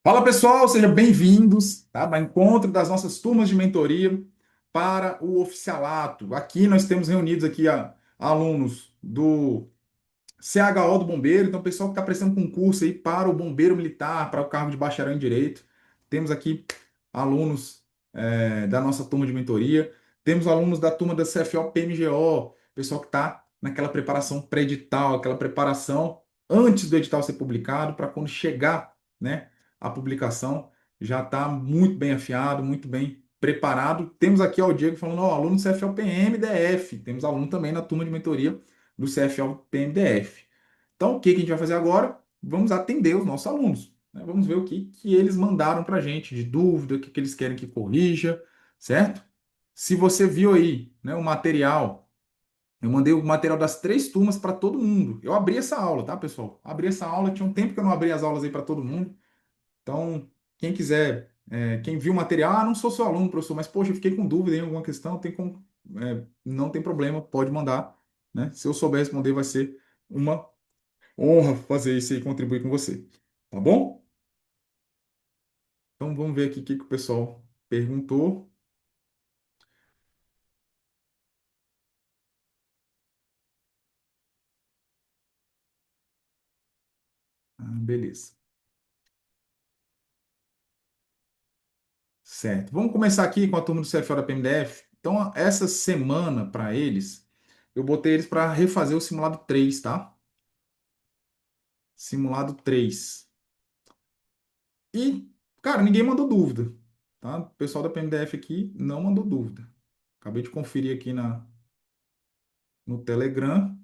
Fala pessoal, sejam bem-vindos, tá? Ao encontro das nossas turmas de mentoria para o oficialato. Aqui nós temos reunidos aqui alunos do CHO do Bombeiro, então pessoal que está prestando concurso aí para o Bombeiro Militar, para o cargo de bacharel em Direito. Temos aqui alunos da nossa turma de mentoria, temos alunos da turma da CFO PMGO, pessoal que está naquela preparação pré-edital, aquela preparação antes do edital ser publicado, para quando chegar, né, a publicação, já está muito bem afiado, muito bem preparado. Temos aqui ó, o Diego falando, ó, aluno do CFO PMDF, temos aluno também na turma de mentoria do CFO PMDF. Então, o que que a gente vai fazer agora? Vamos atender os nossos alunos, né? Vamos ver o que eles mandaram para a gente de dúvida, o que eles querem que corrija, certo? Se você viu aí, né, o material, eu mandei o material das três turmas para todo mundo. Eu abri essa aula, tá, pessoal? Abri essa aula, tinha um tempo que eu não abri as aulas aí para todo mundo. Então, quem quiser, quem viu o material, não sou seu aluno, professor, mas poxa, eu fiquei com dúvida em alguma questão, não tem problema, pode mandar, né? Se eu souber responder, vai ser uma honra fazer isso e contribuir com você. Tá bom? Então vamos ver aqui o que o pessoal perguntou. Beleza. Certo. Vamos começar aqui com a turma do CFO da PMDF. Então, essa semana, para eles, eu botei eles para refazer o simulado 3, tá? Simulado 3. E, cara, ninguém mandou dúvida, tá? O pessoal da PMDF aqui não mandou dúvida. Acabei de conferir aqui no Telegram.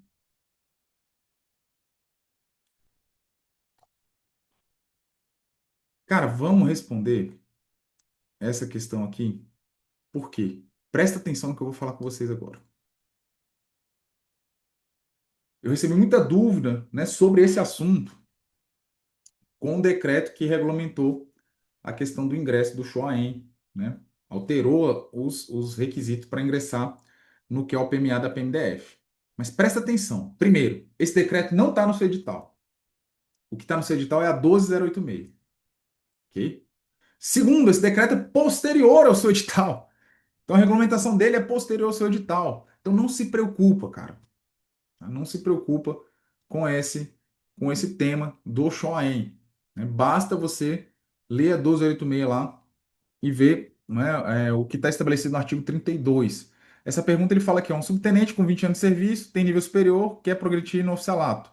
Cara, vamos responder essa questão aqui. Por quê? Presta atenção no que eu vou falar com vocês agora. Eu recebi muita dúvida, né, sobre esse assunto com o decreto que regulamentou a questão do ingresso do Shoaem, né? Alterou os requisitos para ingressar no que é o PMA da PMDF. Mas presta atenção. Primeiro, esse decreto não está no seu edital. O que está no seu edital é a 12086, ok? Segundo, esse decreto é posterior ao seu edital. Então a regulamentação dele é posterior ao seu edital. Então não se preocupa, cara. Tá? Não se preocupa com esse tema do Shoaen, né? Basta você ler a 1286 lá e ver, né, o que está estabelecido no artigo 32. Essa pergunta ele fala que é um subtenente com 20 anos de serviço, tem nível superior, quer progredir no oficialato.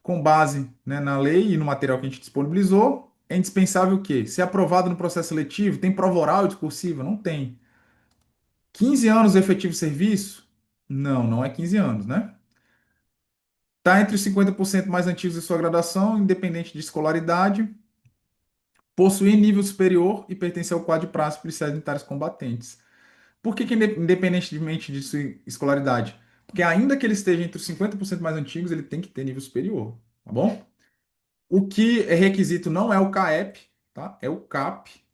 Com base, né, na lei e no material que a gente disponibilizou, é indispensável o quê? Ser aprovado no processo seletivo? Tem prova oral e discursiva? Não tem. 15 anos de efetivo serviço? Não, não é 15 anos, né? Está entre os 50% mais antigos de sua graduação, independente de escolaridade, possui nível superior e pertence ao quadro de praças policiais militares combatentes. Por que, independentemente de sua escolaridade? Porque ainda que ele esteja entre os 50% mais antigos, ele tem que ter nível superior, tá bom? O que é requisito não é o CAEP, tá? É o CAP.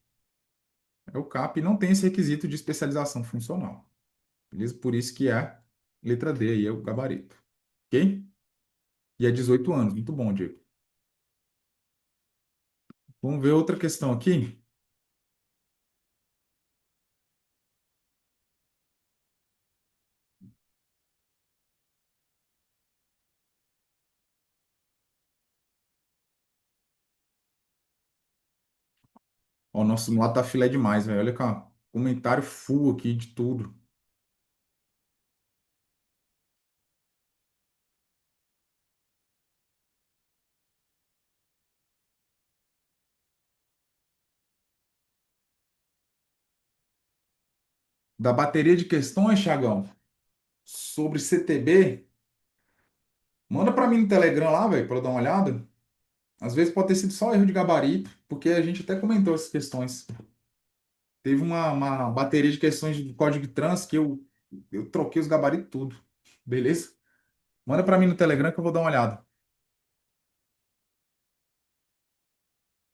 É o CAP e não tem esse requisito de especialização funcional. Beleza? Por isso que é letra D aí, é o gabarito. Ok? E é 18 anos. Muito bom, Diego. Vamos ver outra questão aqui. Ó, nosso lá tá filé demais, velho. Olha cá. Comentário full aqui de tudo. Da bateria de questões, Thiagão, sobre CTB, manda para mim no Telegram lá, velho, para eu dar uma olhada. Às vezes pode ter sido só erro de gabarito, porque a gente até comentou essas questões. Teve uma bateria de questões de código de trans que eu troquei os gabaritos tudo. Beleza? Manda para mim no Telegram que eu vou dar uma olhada.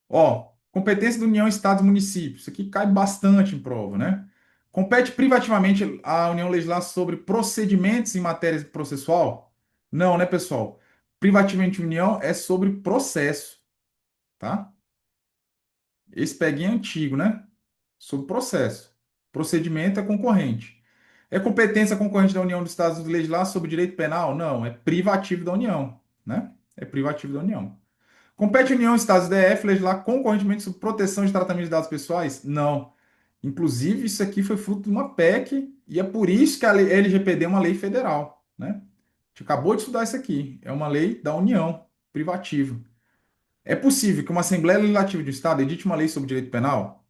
Ó, competência da União, Estados e Municípios. Isso aqui cai bastante em prova, né? Compete privativamente à União legislar sobre procedimentos em matéria processual? Não, né, pessoal? Privativamente União é sobre processo, tá? Esse peguinho é antigo, né? Sobre processo. Procedimento é concorrente. É competência concorrente da União dos Estados Unidos legislar sobre direito penal? Não, é privativo da União, né? É privativo da União. Compete à União e Estados DF legislar concorrentemente sobre proteção de tratamento de dados pessoais? Não. Inclusive, isso aqui foi fruto de uma PEC e é por isso que a LGPD é uma lei federal, né? A gente acabou de estudar isso aqui. É uma lei da União, privativa. É possível que uma Assembleia Legislativa de um Estado edite uma lei sobre direito penal,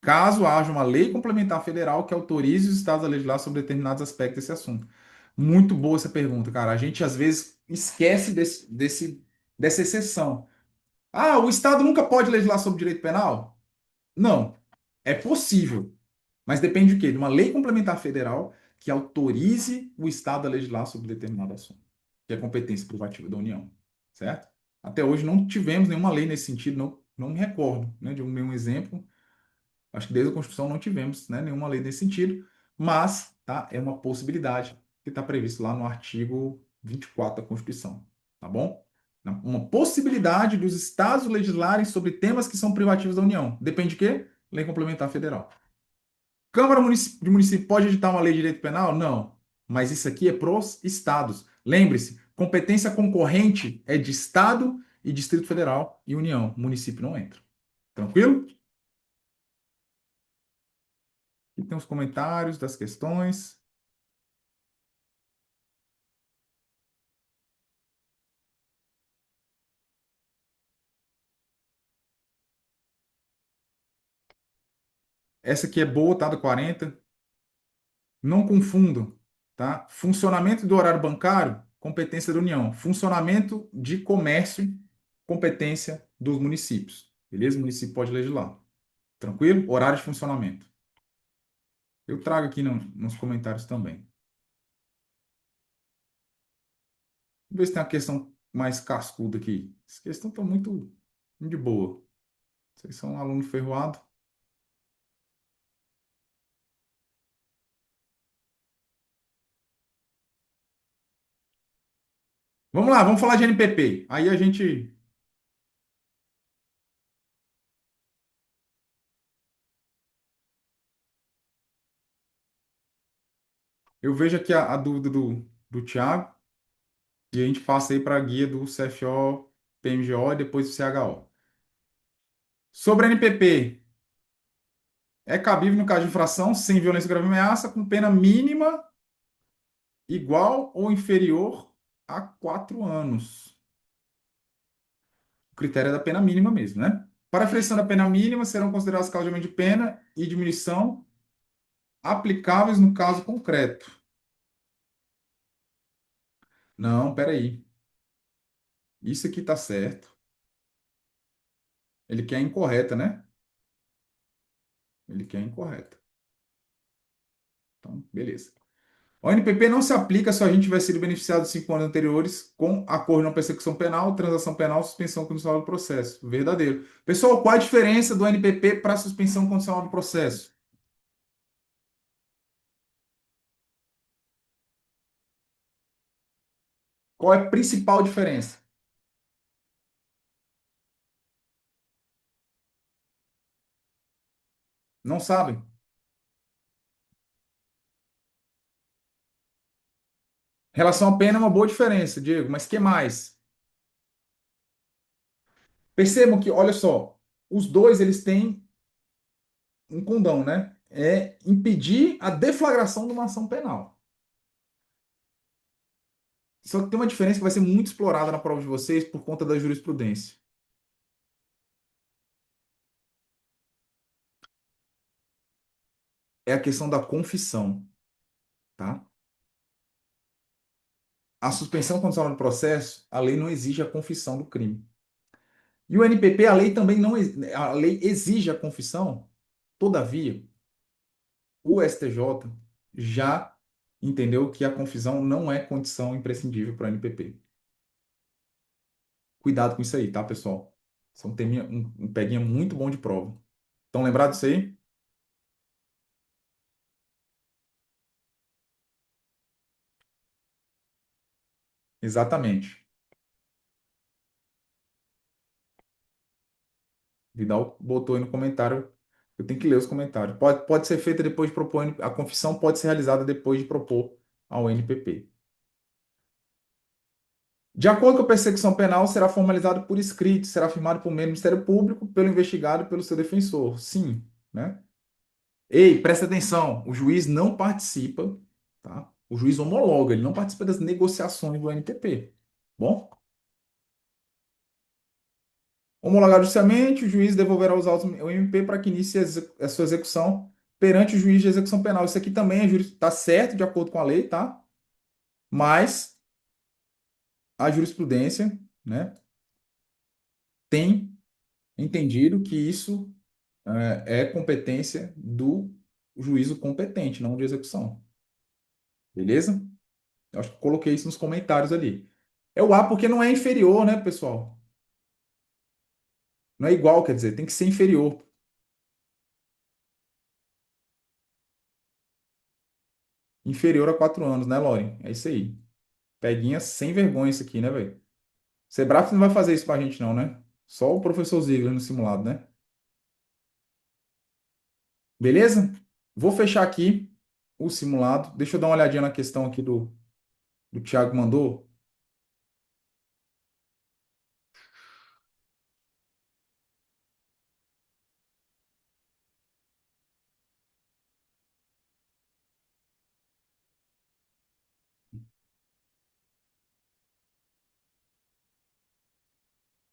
caso haja uma lei complementar federal que autorize os estados a legislar sobre determinados aspectos desse assunto. Muito boa essa pergunta, cara. A gente às vezes esquece dessa exceção. Ah, o Estado nunca pode legislar sobre direito penal? Não. É possível, mas depende de quê? De uma lei complementar federal que autorize o Estado a legislar sobre determinado assunto, que é competência privativa da União, certo? Até hoje não tivemos nenhuma lei nesse sentido, não me recordo, né, de nenhum exemplo. Acho que desde a Constituição não tivemos, né, nenhuma lei nesse sentido, mas tá, é uma possibilidade que está previsto lá no artigo 24 da Constituição, tá bom? Uma possibilidade dos estados legislarem sobre temas que são privativos da União. Depende de quê? Lei complementar federal. Câmara de Município pode editar uma lei de direito penal? Não. Mas isso aqui é pros estados. Lembre-se, competência concorrente é de estado e Distrito Federal e União. Município não entra. Tranquilo? Aqui tem os comentários das questões. Essa aqui é boa, tá? Do 40. Não confundam, tá? Funcionamento do horário bancário, competência da União. Funcionamento de comércio, competência dos municípios. Beleza? O município pode legislar. Tranquilo? Horário de funcionamento. Eu trago aqui nos comentários também. Vamos ver se tem uma questão mais cascuda aqui. Essa questão está muito de boa. Vocês são um aluno ferroado. Vamos lá, vamos falar de NPP. Aí a gente. Eu vejo aqui a dúvida do Thiago e a gente passa aí para a guia do CFO, PMGO e depois do CHO. Sobre a NPP, é cabível no caso de infração sem violência, grave e ameaça, com pena mínima igual ou inferior a 4 anos. O critério é da pena mínima mesmo, né? Para a aferição da pena mínima, serão consideradas causas de aumento de pena e diminuição aplicáveis no caso concreto. Não, peraí. Isso aqui está certo. Ele quer incorreta, né? Ele quer incorreta. Então, beleza. O NPP não se aplica se a gente tiver sido beneficiado de 5 anos anteriores com acordo na persecução penal, transação penal, suspensão condicional do processo. Verdadeiro. Pessoal, qual a diferença do NPP para suspensão condicional do processo? Qual é a principal diferença? Não sabem? Relação à pena é uma boa diferença, Diego, mas que mais? Percebam que, olha só, os dois eles têm um condão, né? É impedir a deflagração de uma ação penal. Só que tem uma diferença que vai ser muito explorada na prova de vocês por conta da jurisprudência. É a questão da confissão, tá? A suspensão condicional do processo, a lei não exige a confissão do crime. E o NPP, a lei também não, a lei exige a confissão, todavia, o STJ já entendeu que a confissão não é condição imprescindível para o NPP. Cuidado com isso aí, tá, pessoal? Isso é um peguinha muito bom de prova. Estão lembrados disso aí? Exatamente. Vidal botou aí no comentário. Eu tenho que ler os comentários. Pode ser feita depois de propor. A confissão pode ser realizada depois de propor ao NPP. De acordo com a persecução penal, será formalizado por escrito, será firmado por meio do Ministério Público, pelo investigado e pelo seu defensor. Sim, né? Ei, presta atenção, o juiz não participa, tá? O juiz homologa, ele não participa das negociações do NPP. Bom, homologado justamente, o juiz devolverá os autos ao MP para que inicie a sua execução perante o juiz de execução penal. Isso aqui também está certo de acordo com a lei, tá? Mas a jurisprudência, né, tem entendido que isso é competência do juízo competente, não de execução. Beleza? Eu acho que coloquei isso nos comentários ali. É o A porque não é inferior, né, pessoal? Não é igual, quer dizer, tem que ser inferior. Inferior a 4 anos, né, Lauren? É isso aí. Peguinha sem vergonha isso aqui, né, velho? Sebrap não vai fazer isso pra gente, não, né? Só o professor Ziegler no simulado, né? Beleza? Vou fechar aqui o simulado. Deixa eu dar uma olhadinha na questão aqui do Thiago mandou.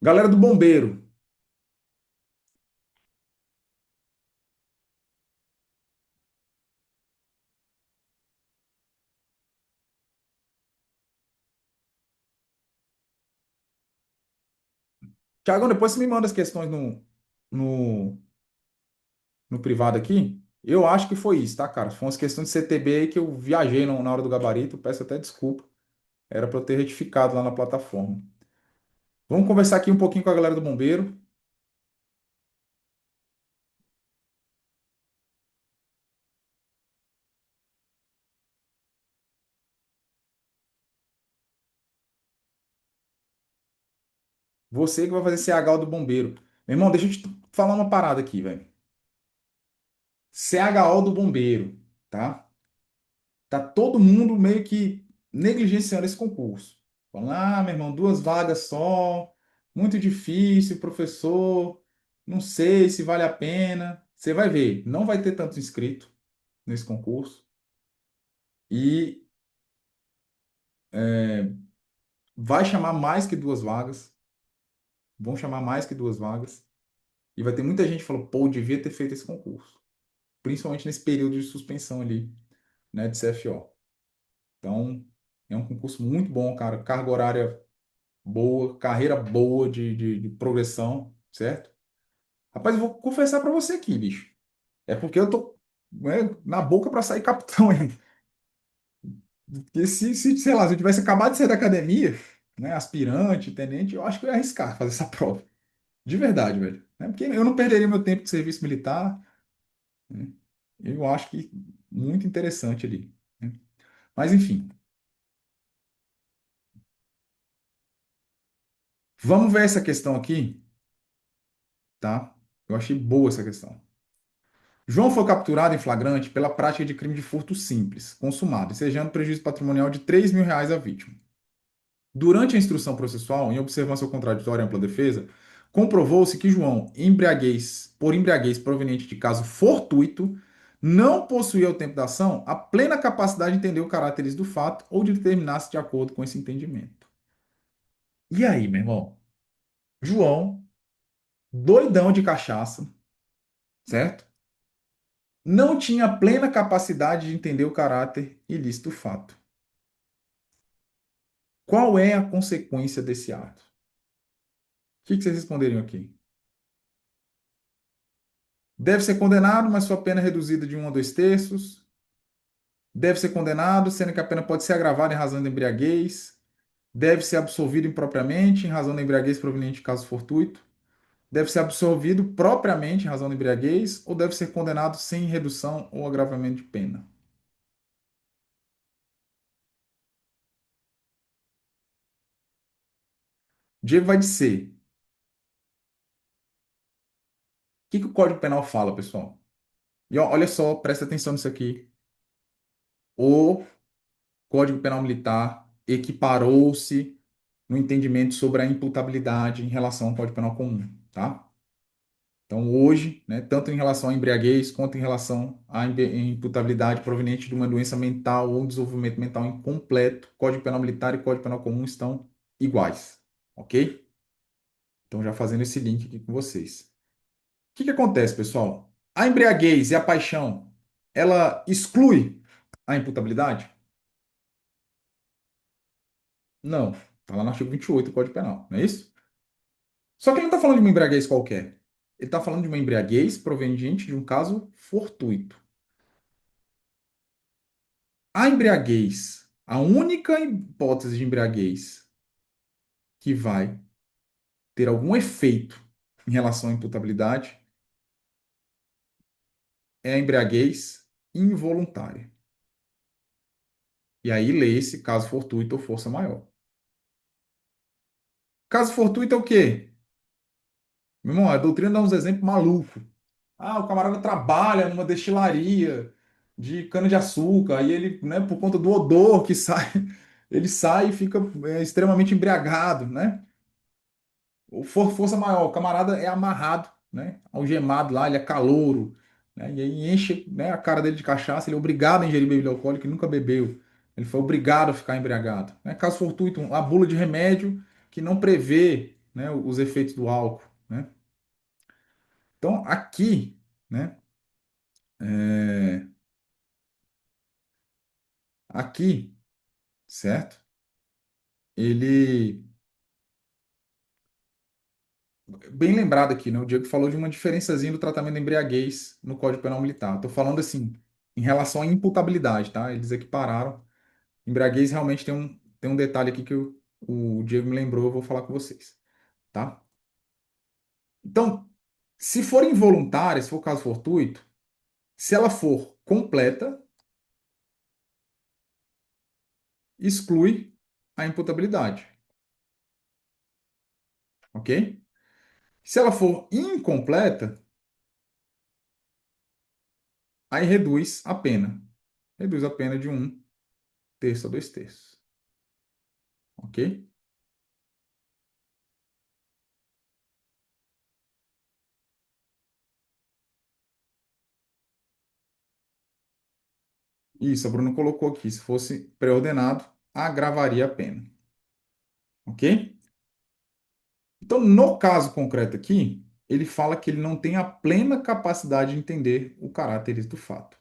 Galera do Bombeiro. Thiago, depois você me manda as questões no, no privado aqui. Eu acho que foi isso, tá, cara? Foi umas questões de CTB aí que eu viajei na hora do gabarito. Peço até desculpa. Era para eu ter retificado lá na plataforma. Vamos conversar aqui um pouquinho com a galera do Bombeiro. Você que vai fazer CH do Bombeiro. Meu irmão, deixa eu te falar uma parada aqui, velho. CHO do Bombeiro, tá? Tá todo mundo meio que negligenciando esse concurso. Falando, meu irmão, 2 vagas só, muito difícil, professor, não sei se vale a pena. Você vai ver, não vai ter tanto inscrito nesse concurso e vai chamar mais que 2 vagas, vão chamar mais que 2 vagas e vai ter muita gente que falou, pô, eu devia ter feito esse concurso, principalmente nesse período de suspensão ali, né, de CFO. Então, é um concurso muito bom, cara, carga horária boa, carreira boa de progressão, certo? Rapaz, eu vou confessar para você aqui, bicho. É porque eu tô, né, na boca para sair capitão ainda. Porque sei lá, se eu tivesse acabado de sair da academia, né, aspirante, tenente, eu acho que eu ia arriscar fazer essa prova. De verdade, velho. Né? Porque eu não perderia meu tempo de serviço militar, né? Eu acho que muito interessante ali, né? Mas enfim, vamos ver essa questão aqui, tá? Eu achei boa essa questão. João foi capturado em flagrante pela prática de crime de furto simples, consumado, ensejando prejuízo patrimonial de R$ 3.000 à vítima. Durante a instrução processual, em observância ao contraditório e ampla defesa, comprovou-se que João, por embriaguez proveniente de caso fortuito, não possuía ao tempo da ação a plena capacidade de entender o caráter do fato ou de determinar-se de acordo com esse entendimento. E aí, meu irmão? João, doidão de cachaça, certo? Não tinha plena capacidade de entender o caráter ilícito do fato. Qual é a consequência desse ato? O que vocês responderiam aqui? Deve ser condenado, mas sua pena é reduzida de 1 a 2 terços. Deve ser condenado, sendo que a pena pode ser agravada em razão de embriaguez. Deve ser absolvido impropriamente, em razão da embriaguez proveniente de caso fortuito. Deve ser absolvido propriamente, em razão da embriaguez. Ou deve ser condenado sem redução ou agravamento de pena. Diego vai dizer que o Código Penal fala, pessoal? E olha só, presta atenção nisso aqui. O Código Penal Militar equiparou-se no entendimento sobre a imputabilidade em relação ao Código Penal comum, tá? Então, hoje, né, tanto em relação à embriaguez quanto em relação à imputabilidade proveniente de uma doença mental ou um desenvolvimento mental incompleto, Código Penal Militar e Código Penal Comum estão iguais, ok? Então, já fazendo esse link aqui com vocês. O que que acontece, pessoal? A embriaguez e a paixão, ela exclui a imputabilidade? Não. Está lá no artigo 28 do Código Penal, não é isso? Só que ele não está falando de uma embriaguez qualquer. Ele está falando de uma embriaguez proveniente de um caso fortuito. A embriaguez, a única hipótese de embriaguez que vai ter algum efeito em relação à imputabilidade é a embriaguez involuntária. E aí lê-se caso fortuito ou força maior. Caso fortuito é o quê? Meu irmão, a doutrina dá uns exemplos malucos. Ah, o camarada trabalha numa destilaria de cana-de-açúcar, aí ele, né, por conta do odor que sai, ele sai e fica extremamente embriagado, né? Ou força maior, o camarada é amarrado, né? Algemado lá, ele é calouro, né? E aí enche, né, a cara dele de cachaça, ele é obrigado a ingerir bebida alcoólica, ele nunca bebeu. Ele foi obrigado a ficar embriagado. Né? Caso fortuito, a bula de remédio que não prevê, né, os efeitos do álcool, né? Então, aqui, né, é, aqui, certo? Ele, bem lembrado aqui, né? O Diego falou de uma diferençazinha do tratamento da embriaguez no Código Penal Militar. Estou falando assim, em relação à imputabilidade, tá? Eles equipararam. Embriaguez realmente tem um detalhe aqui que o Diego me lembrou, eu vou falar com vocês, tá? Então, se for involuntária, se for caso fortuito, se ela for completa, exclui a imputabilidade, ok? Se ela for incompleta, aí reduz a pena. Reduz a pena de 1/3 a 2/3, ok? Isso, a Bruna colocou aqui. Se fosse pré-ordenado, agravaria a pena, ok? Então, no caso concreto aqui, ele fala que ele não tem a plena capacidade de entender o caráter ilícito do fato.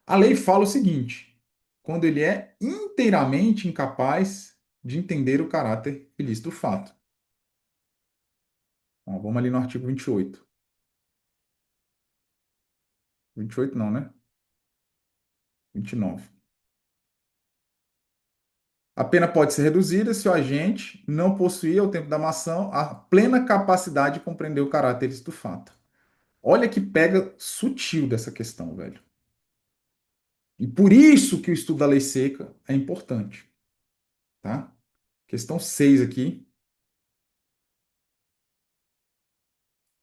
A lei fala o seguinte: quando ele é inteiramente incapaz de entender o caráter ilícito do fato. Ó, vamos ali no artigo 28. 28 não, né? 29. A pena pode ser reduzida se o agente não possuir, ao tempo da ação, a plena capacidade de compreender o caráter ilícito do fato. Olha que pega sutil dessa questão, velho. E por isso que o estudo da lei seca é importante, tá? Questão 6 aqui,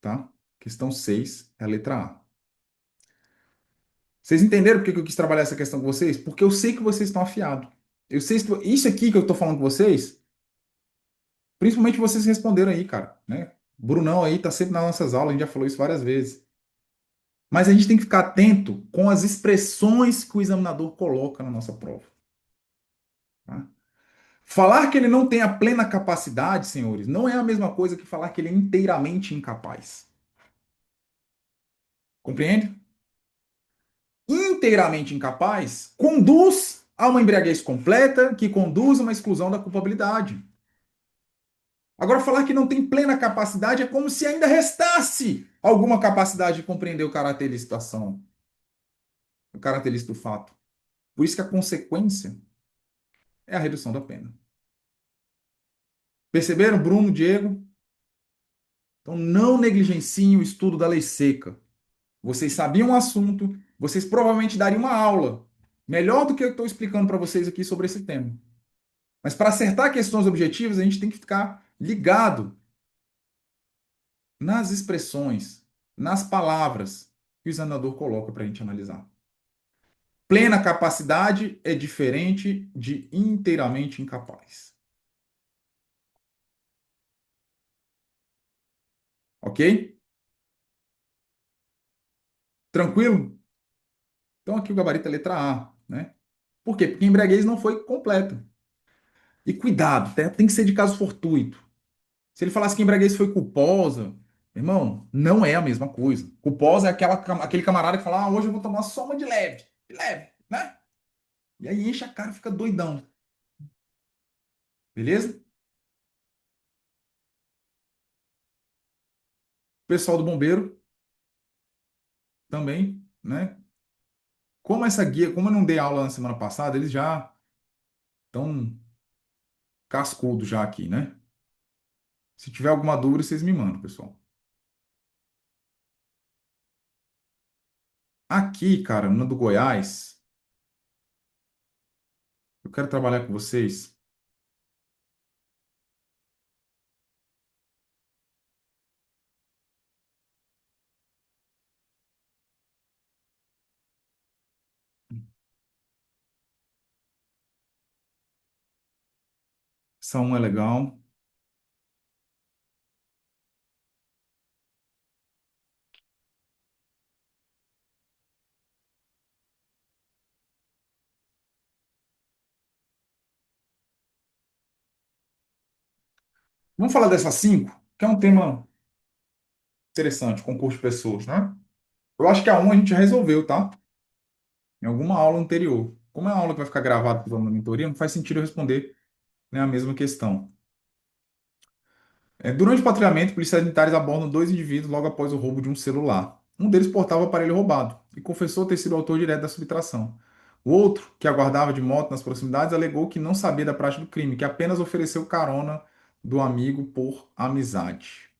tá? Questão 6 é a letra A. Vocês entenderam por que eu quis trabalhar essa questão com vocês? Porque eu sei que vocês estão afiados. Eu sei que isso aqui que eu estou falando com vocês, principalmente vocês responderam aí, cara, né? Brunão aí tá sempre nas nossas aulas, a gente já falou isso várias vezes. Mas a gente tem que ficar atento com as expressões que o examinador coloca na nossa prova. Tá? Falar que ele não tem a plena capacidade, senhores, não é a mesma coisa que falar que ele é inteiramente incapaz. Compreende? Inteiramente incapaz conduz a uma embriaguez completa, que conduz a uma exclusão da culpabilidade. Agora, falar que não tem plena capacidade é como se ainda restasse alguma capacidade de compreender o caráter ilícito da ação, o caráter ilícito do fato. Por isso que a consequência é a redução da pena. Perceberam, Bruno, Diego? Então, não negligenciem o estudo da lei seca. Vocês sabiam o assunto, vocês provavelmente dariam uma aula melhor do que eu estou explicando para vocês aqui sobre esse tema. Mas para acertar questões objetivas, a gente tem que ficar ligado nas expressões. nas palavras que o examinador coloca para a gente analisar. Plena capacidade é diferente de inteiramente incapaz. Ok? Tranquilo? Então aqui o gabarito é letra A, né? Por quê? Porque embriaguez não foi completa. E cuidado, tem que ser de caso fortuito. Se ele falasse que embriaguez foi culposa, irmão, não é a mesma coisa. Culposa é aquele camarada que fala, ah, hoje eu vou tomar só uma de leve, né? E aí enche a cara e fica doidão. Beleza? Pessoal do bombeiro também, né? Como essa guia, como eu não dei aula na semana passada, eles já estão cascudo já aqui, né? Se tiver alguma dúvida, vocês me mandam, pessoal. Aqui, cara, no do Goiás, eu quero trabalhar com vocês. Essa um é legal. Vamos falar dessa 5, que é um tema interessante, concurso de pessoas, né? Eu acho que a um a gente já resolveu, tá? Em alguma aula anterior. Como é uma aula que vai ficar gravada para na mentoria, não faz sentido eu responder, né, a mesma questão. Durante o patrulhamento, policiais militares abordam dois indivíduos logo após o roubo de um celular. Um deles portava o aparelho roubado e confessou ter sido o autor direto da subtração. O outro, que aguardava de moto nas proximidades, alegou que não sabia da prática do crime, que apenas ofereceu carona do amigo por amizade.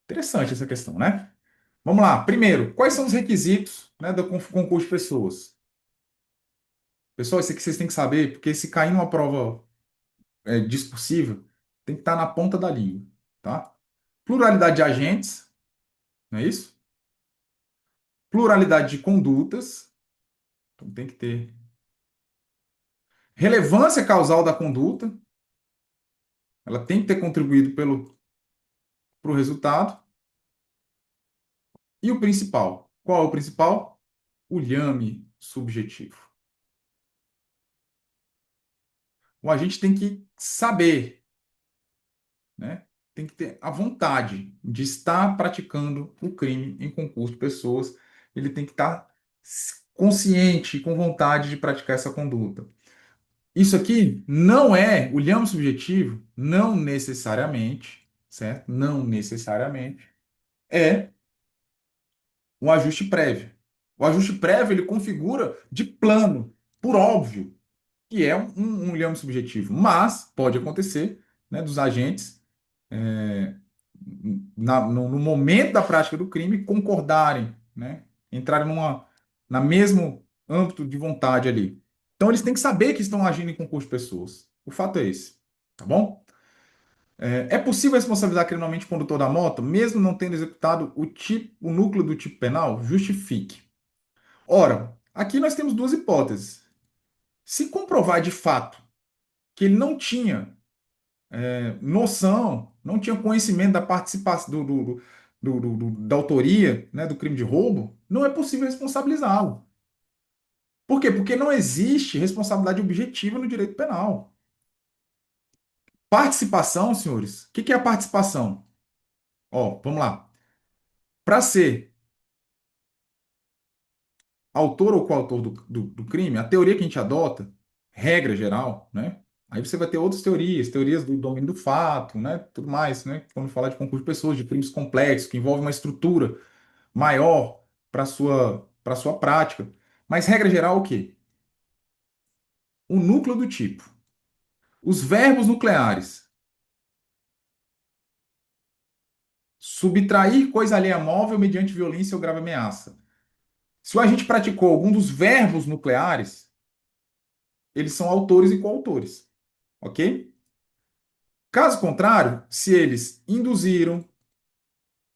Interessante essa questão, né? Vamos lá. Primeiro, quais são os requisitos, né, do concurso de pessoas? Pessoal, isso aqui vocês têm que saber, porque se cair numa prova discursiva, tem que estar na ponta da língua, tá? Pluralidade de agentes, não é isso? Pluralidade de condutas, então tem que ter relevância causal da conduta, ela tem que ter contribuído pro resultado. E o principal, qual é o principal? O lhame subjetivo. O agente tem que saber, né? Tem que ter a vontade de estar praticando o crime em concurso de pessoas. Ele tem que estar consciente e com vontade de praticar essa conduta. Isso aqui não é, o lhame subjetivo, não necessariamente, certo? Não necessariamente é um ajuste prévio. O ajuste prévio ele configura de plano, por óbvio, que é um lhame subjetivo, mas pode acontecer, né, dos agentes é, no momento da prática do crime concordarem, né, entrarem na mesmo âmbito de vontade ali. Então eles têm que saber que estão agindo em concurso de pessoas. O fato é esse, tá bom? É possível responsabilizar criminalmente o condutor da moto, mesmo não tendo executado o núcleo do tipo penal? Justifique. Ora, aqui nós temos duas hipóteses. Se comprovar de fato que ele não tinha noção, não tinha conhecimento da participação da autoria, né, do crime de roubo, não é possível responsabilizá-lo. Por quê? Porque não existe responsabilidade objetiva no direito penal. Participação, senhores, o que é a participação? Ó, vamos lá. Para ser autor ou coautor do crime, a teoria que a gente adota, regra geral, né? Aí você vai ter outras teorias, teorias do domínio do fato, né? Tudo mais, né? Quando falar de concurso de pessoas, de crimes complexos, que envolvem uma estrutura maior para sua prática. Mas regra geral, o quê? O núcleo do tipo. Os verbos nucleares. Subtrair coisa alheia móvel mediante violência ou grave ameaça. Se o agente praticou algum dos verbos nucleares, eles são autores e coautores, ok? Caso contrário, se eles induziram,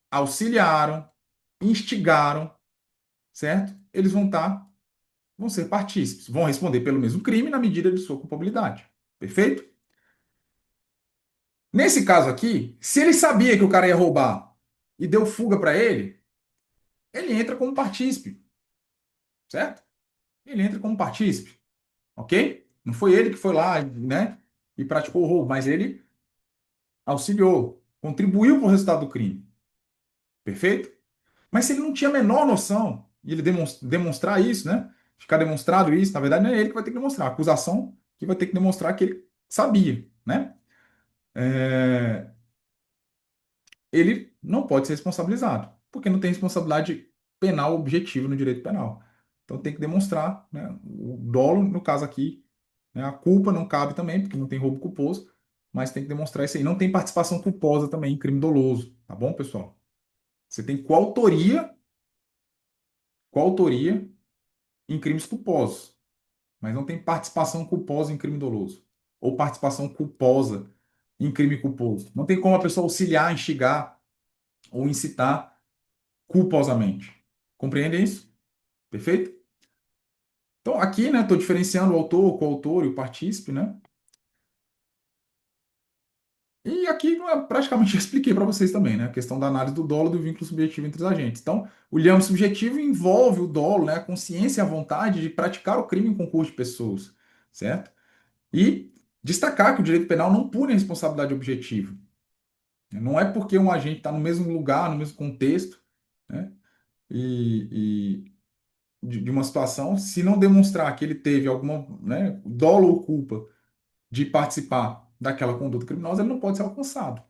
auxiliaram, instigaram, certo? Eles vão ser partícipes, vão responder pelo mesmo crime na medida de sua culpabilidade. Perfeito? Nesse caso aqui, se ele sabia que o cara ia roubar e deu fuga para ele, ele entra como partícipe, certo? Ele entra como partícipe, ok? Não foi ele que foi lá, né, e praticou o roubo, mas ele auxiliou, contribuiu para o resultado do crime, perfeito? Mas se ele não tinha a menor noção, e ele demonstrar isso, né, ficar demonstrado isso, na verdade não é ele que vai ter que demonstrar, a acusação que vai ter que demonstrar que ele sabia, né? É, ele não pode ser responsabilizado, porque não tem responsabilidade penal objetiva no direito penal. Então tem que demonstrar, né, o dolo, no caso aqui, né, a culpa não cabe também, porque não tem roubo culposo, mas tem que demonstrar isso aí. Não tem participação culposa também em crime doloso, tá bom, pessoal? Você tem coautoria em crimes culposos, mas não tem participação culposa em crime doloso, ou participação culposa em crime culposo. Não tem como a pessoa auxiliar, instigar ou incitar culposamente. Compreende isso? Perfeito? Então, aqui, né, estou diferenciando o autor, o coautor e o partícipe, né? E aqui praticamente já expliquei para vocês também, né? A questão da análise do dolo e do vínculo subjetivo entre os agentes. Então, o ilhame subjetivo envolve o dolo, né, a consciência e a vontade de praticar o crime em concurso de pessoas, certo? E destacar que o direito penal não pune a responsabilidade objetiva. Não é porque um agente está no mesmo lugar, no mesmo contexto, né? E de uma situação, se não demonstrar que ele teve alguma, né, dolo ou culpa de participar daquela conduta criminosa, ele não pode ser alcançado,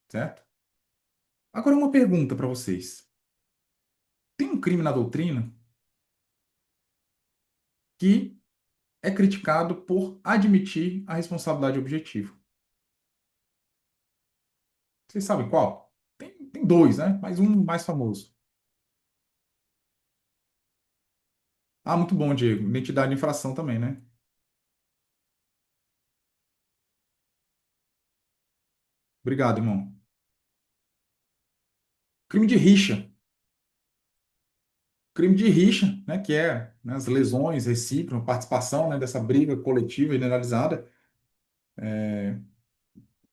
certo? Agora, uma pergunta para vocês. Tem um crime na doutrina que é criticado por admitir a responsabilidade objetiva. Vocês sabem qual? Tem dois, né? Mas um mais famoso. Ah, muito bom, Diego. Identidade de infração também, né? Obrigado, irmão. Crime de rixa. Crime de rixa, né? Que é, né, as lesões recíprocas, a participação, né, dessa briga coletiva e generalizada.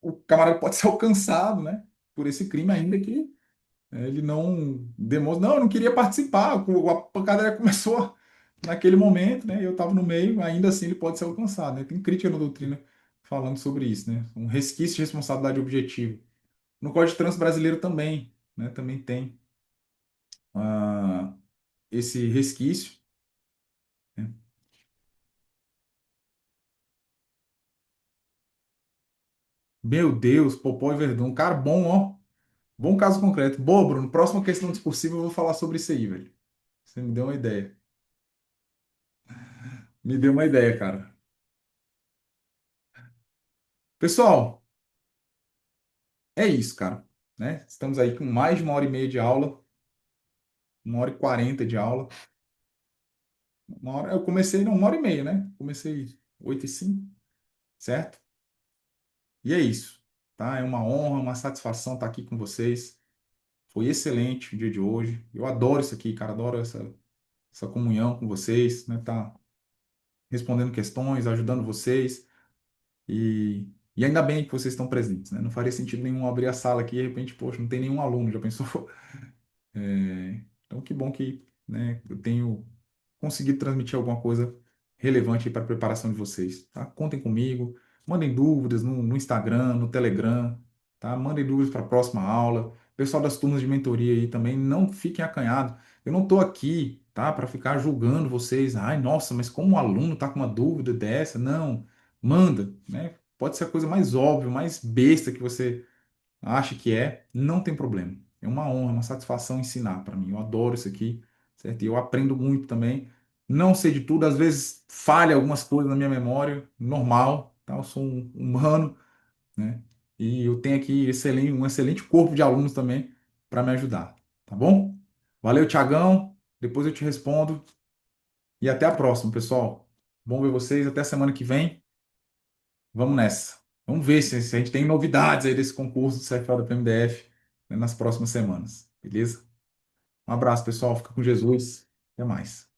O camarada pode ser alcançado, né? Por esse crime, ainda que ele não demonstre, não, eu não queria participar, a pancadaria começou naquele momento, né? Eu estava no meio, ainda assim ele pode ser alcançado, né? Tem crítica na doutrina falando sobre isso, né? Um resquício de responsabilidade objetiva. No Código de Trânsito Brasileiro também, né? Também tem ah, esse resquício, né? Meu Deus, Popó e Verdun, cara bom, ó. Bom caso concreto. Boa, Bruno. Próxima questão discursiva eu vou falar sobre isso aí, velho. Você me deu uma ideia. Me deu uma ideia, cara. Pessoal, é isso, cara, né? Estamos aí com mais de 1 hora e meia de aula, 1 hora e 40 de aula. Eu comecei, não, 1 hora e meia, né? Comecei 8h05, certo? E é isso, tá? É uma honra, uma satisfação estar aqui com vocês. Foi excelente o dia de hoje. Eu adoro isso aqui, cara. Adoro essa comunhão com vocês, né? Tá respondendo questões, ajudando vocês. E ainda bem que vocês estão presentes, né? Não faria sentido nenhum abrir a sala aqui e de repente, poxa, não tem nenhum aluno, já pensou? Então, que bom que, né, eu tenho conseguido transmitir alguma coisa relevante para a preparação de vocês, tá? Contem comigo, mandem dúvidas no Instagram, no Telegram, tá? Mandem dúvidas para a próxima aula. Pessoal das turmas de mentoria aí também, não fiquem acanhados. Eu não estou aqui, tá, para ficar julgando vocês. Ai, nossa, mas como um aluno está com uma dúvida dessa? Não, manda, né? Pode ser a coisa mais óbvia, mais besta que você acha que é, não tem problema. É uma honra, uma satisfação ensinar para mim. Eu adoro isso aqui, certo? E eu aprendo muito também. Não sei de tudo, às vezes falha algumas coisas na minha memória, normal, tá? Eu sou um humano, né? E eu tenho aqui um excelente corpo de alunos também para me ajudar, tá bom? Valeu, Tiagão. Depois eu te respondo e até a próxima, pessoal. Bom ver vocês, até semana que vem. Vamos nessa. Vamos ver se a gente tem novidades aí desse concurso do CFA da PMDF, né, nas próximas semanas. Beleza? Um abraço, pessoal. Fica com Jesus. Até mais.